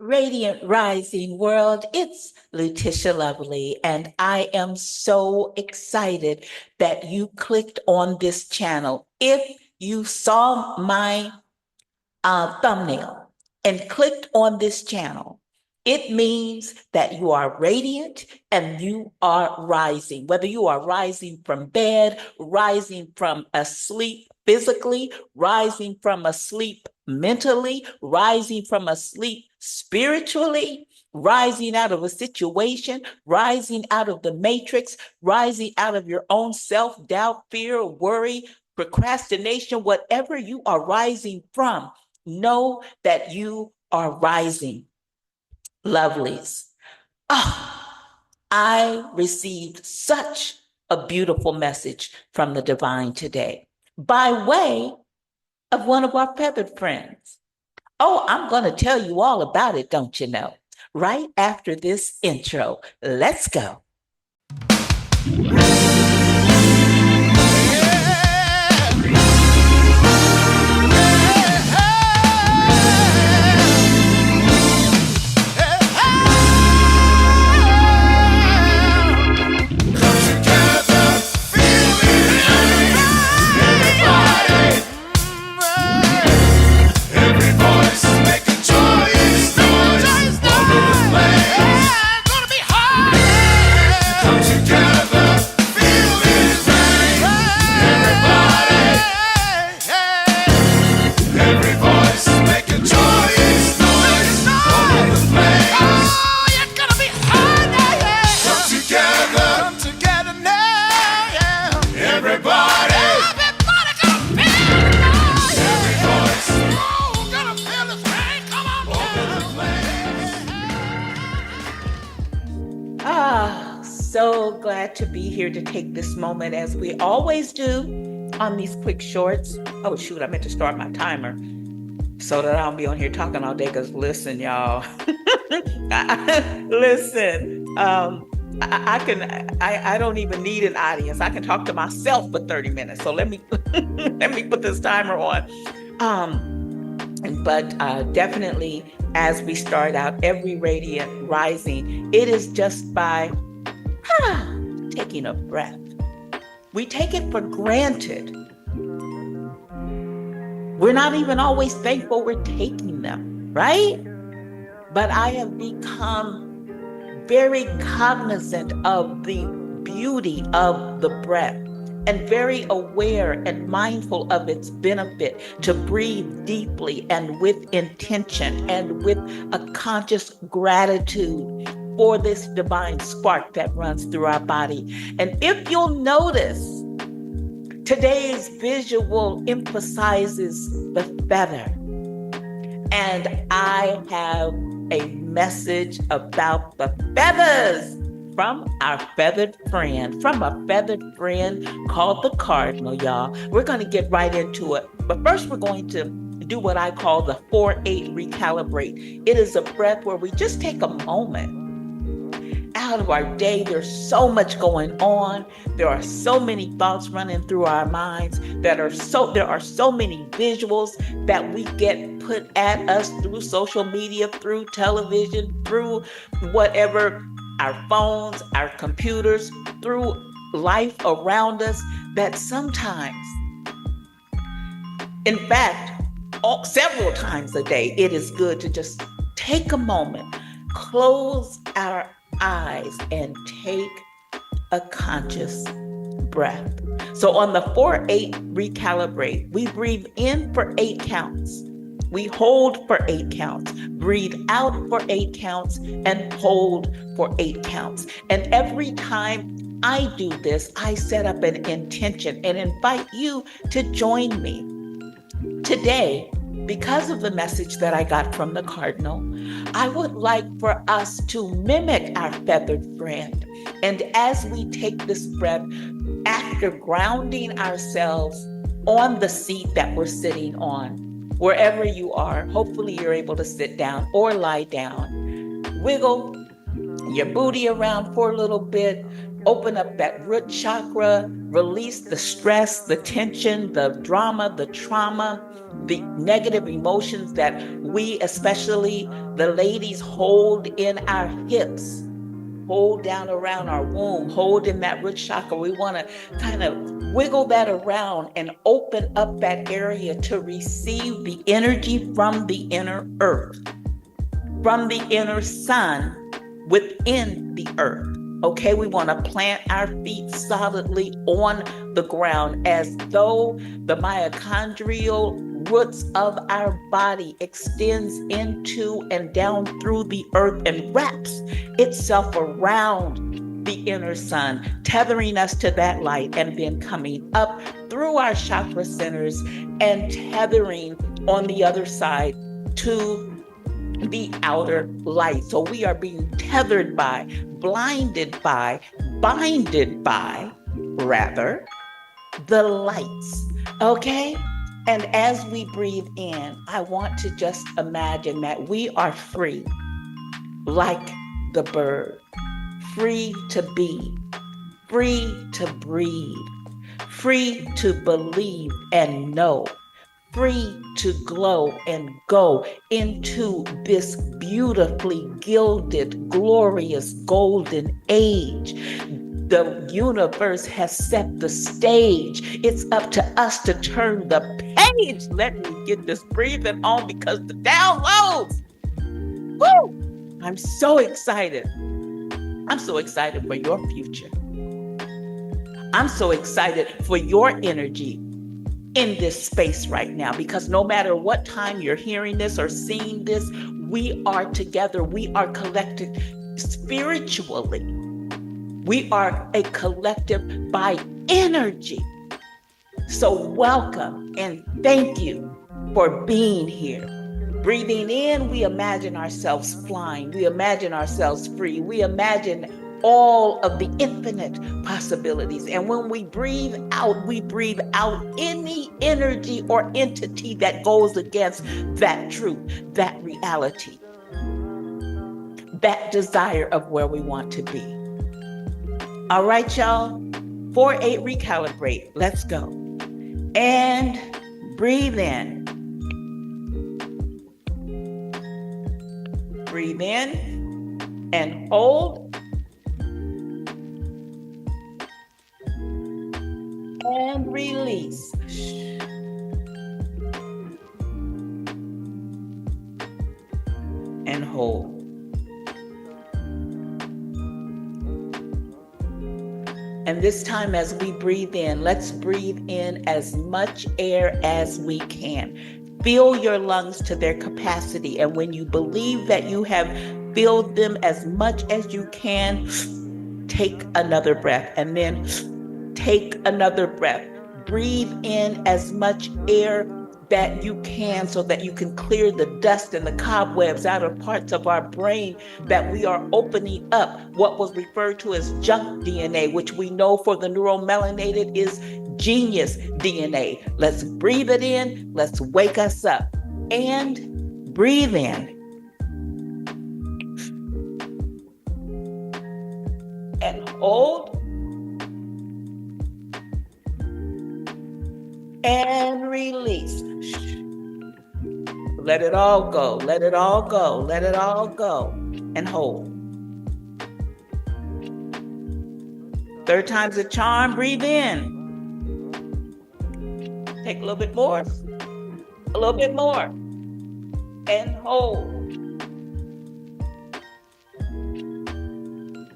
Radiant Rising World, it's Letitia Lovely, and I am so excited that you clicked on this channel. If you saw my thumbnail and clicked on this channel, it means that you are radiant and you are rising. Whether you are rising from bed, rising from asleep physically, rising from asleep mentally, rising from asleep spiritually, rising out of a situation, rising out of the matrix, rising out of your own self doubt, fear, worry, procrastination, whatever you are rising from, know that you are rising. Lovelies. Oh, I received such a beautiful message from the divine today by way of one of our feathered friends. Oh, I'm going to tell you all about it, don't you know? Right after this intro. Let's go. So glad to be here to take this moment as we always do on these quick shorts. Oh, shoot, I meant to start my timer so that I don't be on here talking all day. Because listen, y'all, listen, I don't even need an audience. I can talk to myself for 30 minutes. So let me put this timer on. But definitely, as we start out every Radiant Rising, it is just by taking a breath. We take it for granted. We're not even always thankful we're taking them, right? But I have become very cognizant of the beauty of the breath and very aware and mindful of its benefit to breathe deeply and with intention and with a conscious gratitude for this divine spark that runs through our body. And if you'll notice, today's visual emphasizes the feather. And I have a message about the feathers from our feathered friend, called the cardinal, y'all. We're going to get right into it. But first, we're going to do what I call the 4-8 recalibrate. It is a breath where we just take a moment out of our day. There's so much going on. There are so many thoughts running through our minds. There are so many visuals that we get put at us through social media, through television, through whatever, our phones, our computers, through life around us, that sometimes, in fact, several times a day, it is good to just take a moment, close our eyes, and take a conscious breath. So on the 4-8 recalibrate, we breathe in for 8 counts. We hold for 8 counts, breathe out for 8 counts, and hold for 8 counts. And every time I do this, I set up an intention and invite you to join me. Today, because of the message that I got from the cardinal, I would like for us to mimic our feathered friend. And as we take this breath, after grounding ourselves on the seat that we're sitting on, wherever you are, hopefully you're able to sit down or lie down, wiggle your booty around for a little bit, open up that root chakra, release the stress, the tension, the drama, the trauma, the negative emotions that we, especially the ladies, hold in our hips, hold down around our womb, hold in that root chakra. We want to kind of wiggle that around and open up that area to receive the energy from the inner earth, from the inner sun within the earth. Okay, we want to plant our feet solidly on the ground as though the mitochondrial roots of our body extends into and down through the earth and wraps itself around the inner sun, tethering us to that light, and then coming up through our chakra centers and tethering on the other side to the outer light. So we are being tethered by, blinded by, binded by, rather, the lights. Okay? And as we breathe in, I want to just imagine that we are free, like the bird, free to be, free to breathe, free to believe and know, free to glow and go into this beautifully gilded, glorious, golden age. The universe has set the stage. It's up to us to turn the page. Let me get this breathing on because the downloads. Woo! I'm so excited. I'm so excited for your future. I'm so excited for your energy in this space right now, because no matter what time you're hearing this or seeing this, we are together. We are collected spiritually. We are a collective by energy. So welcome and thank you for being here. Breathing in, we imagine ourselves flying. We imagine ourselves free. We imagine all of the infinite possibilities. And when we breathe out any energy or entity that goes against that truth, that reality, that desire of where we want to be. All right, y'all. 4-8 recalibrate. Let's go. And breathe in. Breathe in and hold. And release. And hold. And this time as we breathe in, let's breathe in as much air as we can. Fill your lungs to their capacity. And when you believe that you have filled them as much as you can, take another breath and then take another breath. Breathe in as much air that you can so that you can clear the dust and the cobwebs out of parts of our brain that we are opening up, what was referred to as junk DNA, which we know for the neuromelanated is genius DNA. Let's breathe it in. Let's wake us up. And breathe in. And hold. And release. Let it all go. Let it all go. Let it all go. And hold. Third time's a charm. Breathe in. Take a little bit more. A little bit more. And hold.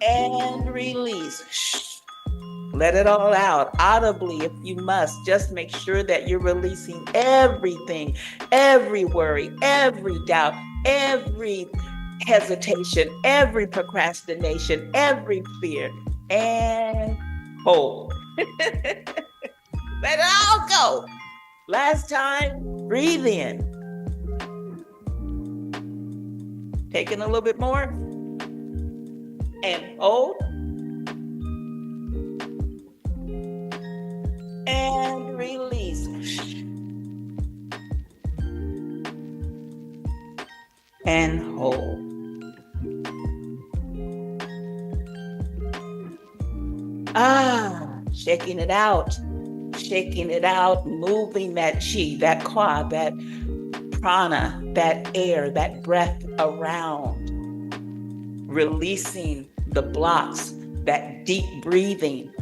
And release. Let it all out audibly if you must. Just make sure that you're releasing everything, every worry, every doubt, every hesitation, every procrastination, every fear, and hold. Let it all go. Last time, breathe in. Taking a little bit more. And hold. And release. And hold. Shaking it out. shaking it out, moving that chi, that qua, that prana, that air, that breath around, releasing the blocks. That deep breathing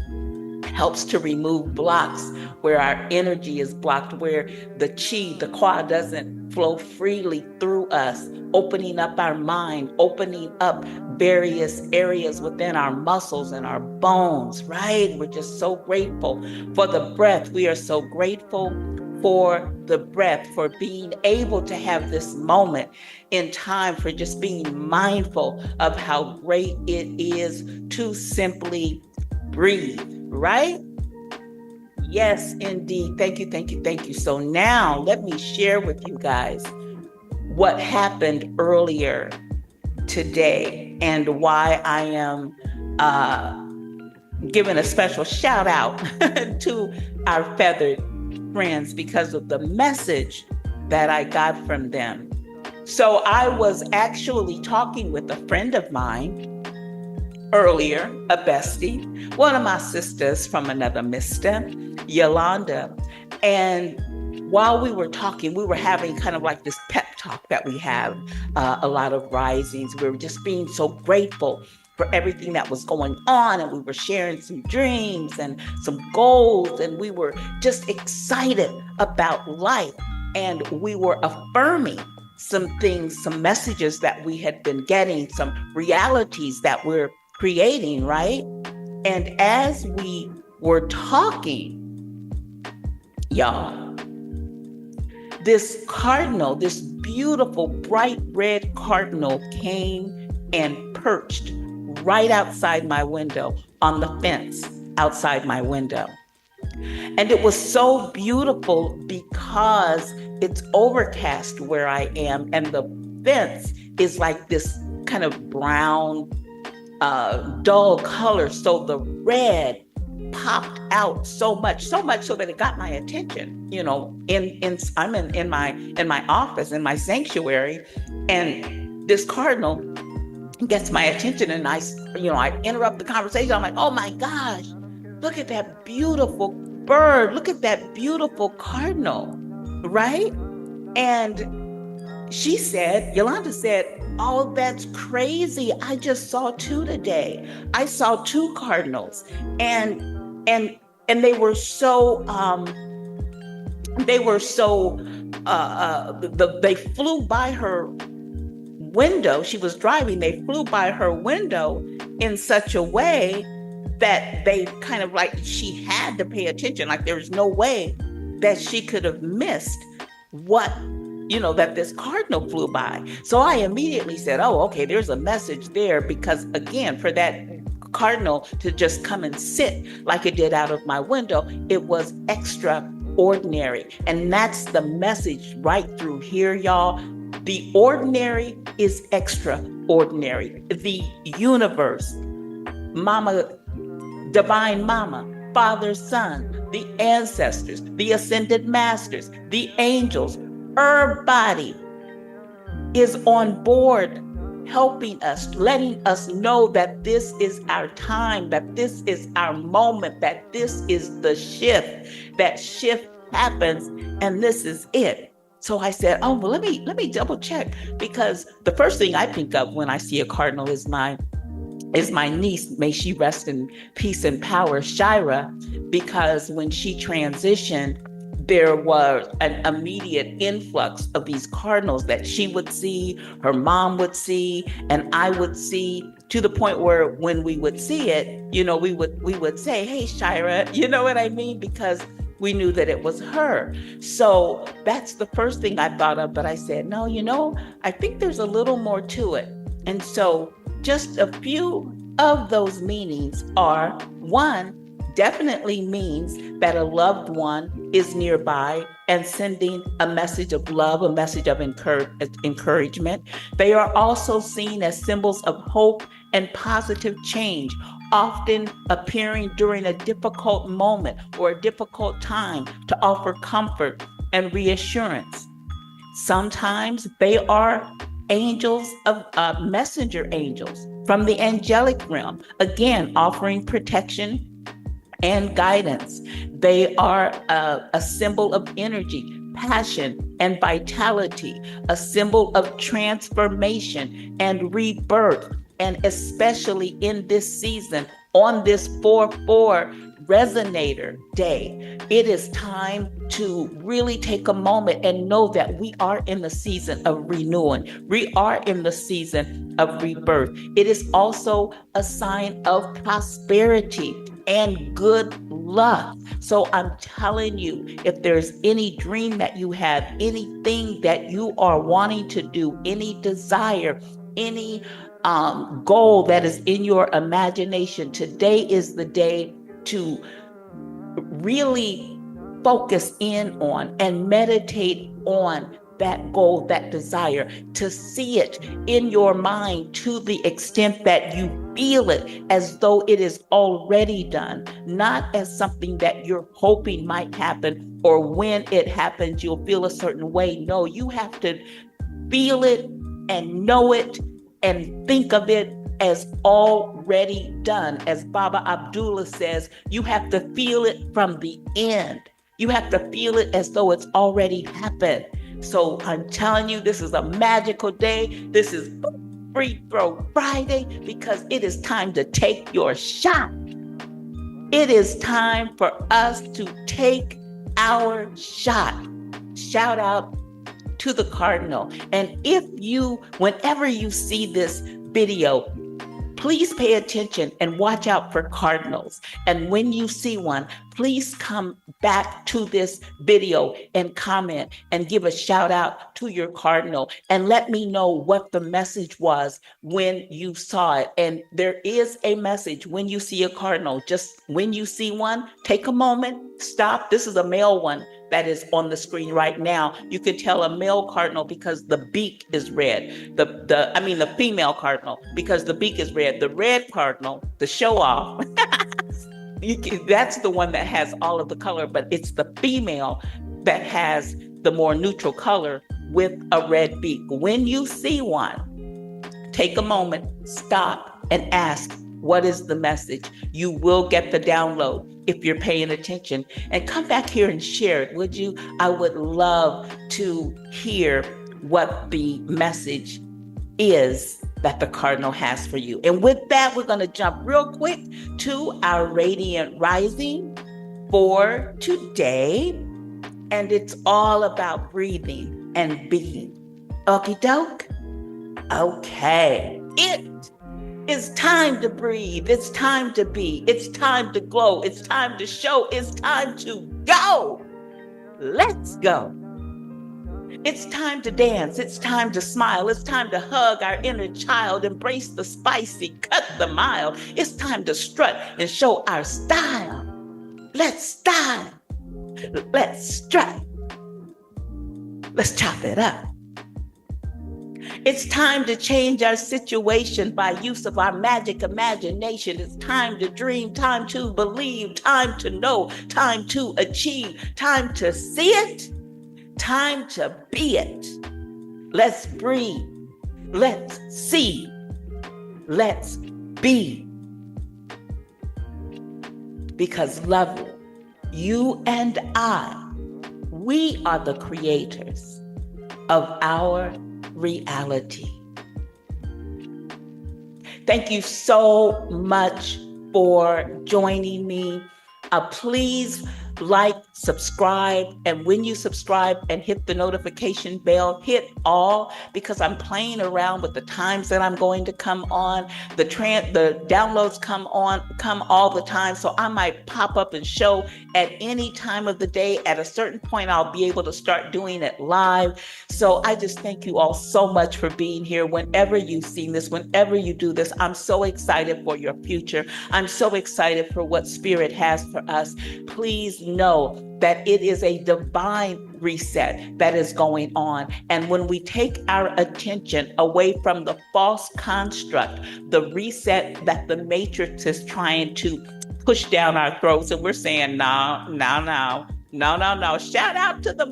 helps to remove blocks where our energy is blocked, where the chi, the qua doesn't flow freely through us, opening up our mind, opening up various areas within our muscles and our bones, right? We're just so grateful for the breath. We are so grateful for the breath, for being able to have this moment in time, for just being mindful of how great it is to simply breathe, right? Yes, indeed. Thank you, thank you, thank you. So now let me share with you guys what happened earlier today and why I am giving a special shout out to our feathered friends because of the message that I got from them. So I was actually talking with a friend of mine earlier, a bestie, one of my sisters from another mister, Yolanda. And while we were talking, we were having kind of like this pep talk that we have a lot of risings. We were just being so grateful for everything that was going on. And we were sharing some dreams and some goals. And we were just excited about life. And we were affirming some things, some messages that we had been getting, some realities that we're creating, right? And as we were talking, y'all, this cardinal, this beautiful bright red cardinal came and perched right outside my window on the fence outside my window. And it was so beautiful because it's overcast where I am, and the fence is like this kind of brown, dull color. So the red popped out so much so that it got my attention. You know, I'm in my office, in my sanctuary, and this cardinal gets my attention, and I interrupt the conversation. I'm like, oh my gosh, look at that beautiful bird. Look at that beautiful cardinal, right? And Yolanda said, oh, that's crazy. I just saw two today. I saw two cardinals, and they were so they flew by her window. She was driving. They flew by her window in such a way that they kind of like, she had to pay attention. Like there was no way that she could have missed that this cardinal flew by. So I immediately said, oh, okay, there's a message there, because again, for that cardinal to just come and sit like it did out of my window, it was extraordinary. And that's the message right through here, y'all. The ordinary is extraordinary. The universe, Mama, Divine Mama, Father, Son, the ancestors, the ascended masters, the angels, everybody is on board, helping us, letting us know that this is our time, that this is our moment, that this is the shift. That shift happens, and this is it. So I said, oh, well, let me double check, because the first thing I think of when I see a cardinal is my niece, may she rest in peace and power, Shira, because when she transitioned, there was an immediate influx of these cardinals that she would see, her mom would see, and I would see, to the point where when we would see it, we would say, hey, Shira, you know what I mean? Because we knew that it was her. So that's the first thing I thought of. But I said, no, I think there's a little more to it. And so just a few of those meanings are, one, definitely means that a loved one is nearby and sending a message of love, a message of encouragement. They are also seen as symbols of hope and positive change, often appearing during a difficult moment or a difficult time to offer comfort and reassurance. Sometimes they are angels of messenger angels from the angelic realm, again, offering protection and guidance. They are a symbol of energy, passion, and vitality, a symbol of transformation and rebirth. And especially in this season, on this 4/4 resonator day, it is time to really take a moment and know that we are in the season of renewing. We are in the season of rebirth. It is also a sign of prosperity and good luck. So I'm telling you, if there's any dream that you have, anything that you are wanting to do, any desire, any goal that is in your imagination, today is the day to really focus in on and meditate on that goal, that desire, to see it in your mind to the extent that you feel it as though it is already done, not as something that you're hoping might happen, or when it happens, you'll feel a certain way. No, you have to feel it and know it and think of it as already done. As Baba Abdullah says, you have to feel it from the end. You have to feel it as though it's already happened. So I'm telling you, this is a magical day. This is Free Throw Friday, because it is time to take your shot. It is time for us to take our shot. Shout out to the cardinal. And whenever you see this video, please pay attention and watch out for cardinals. And when you see one, please come back to this video and comment and give a shout out to your cardinal and let me know what the message was when you saw it. And there is a message when you see a cardinal. Just when you see one, take a moment, stop. This is a male one that is on the screen right now. You can tell a male cardinal because the beak is red. The female cardinal, because the beak is red. The red cardinal, the show off, that's the one that has all of the color, but it's the female that has the more neutral color with a red beak. When you see one, take a moment, stop, and ask, what is the message? You will get the download if you're paying attention. And come back here and share it, would you? I would love to hear what the message is that the cardinal has for you. And with that, we're going to jump real quick to our radiant rising for today. And it's all about breathing and being. Okie doke? Okay. It is time to breathe. It's time to be. It's time to glow. It's time to show. It's time to go. Let's go. It's time to dance. It's time to smile. It's time to hug our inner child, embrace the spicy, cut the mild. It's time to strut and show our style. Let's style. Let's strut. Let's chop it up. It's time to change our situation by use of our magic imagination. It's time to dream, time to believe, time to know, time to achieve, time to see it, time to be it. Let's breathe. Let's see. Let's be. Because lovely, you and I, we are the creators of our reality. Thank you so much for joining me. Please like, subscribe, and when you subscribe and hit the notification bell, hit all, because I'm playing around with the times that I'm going to come on. The downloads come all the time, so I might pop up and show at any time of the day. At a certain point, I'll be able to start doing it live. So I just thank you all so much for being here. Whenever you've seen this, whenever you do this, I'm so excited for your future. I'm so excited for what Spirit has for us. Please know that it is a divine reset that is going on. And when we take our attention away from the false construct, the reset that the matrix is trying to push down our throats, and we're saying, no. Shout out to the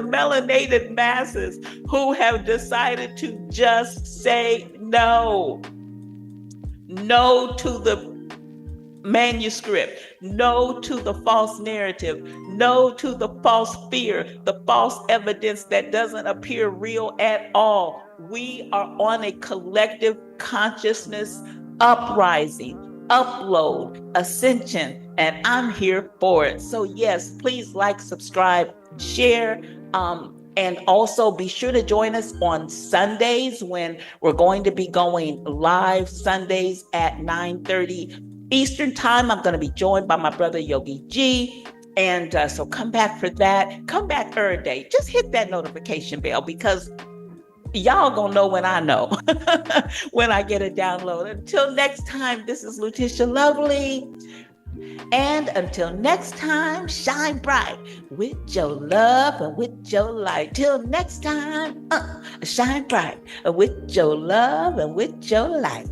melanated masses who have decided to just say no. No to the manuscript. No to the false narrative. No to the false fear, the false evidence that doesn't appear real at all. We are on a collective consciousness uprising, upload, ascension, and I'm here for it. So, yes, please like, subscribe, share. And also be sure to join us on Sundays when we're going to be going live Sundays at 9:30 Eastern Time. I'm going to be joined by my brother Yogi G. And so come back for that. Come back every day. Just hit that notification bell because y'all gonna know when I know, when I get a download. Until next time, this is Lutisha Lovely. And until next time, shine bright with your love and with your light. Till next time, shine bright with your love and with your light.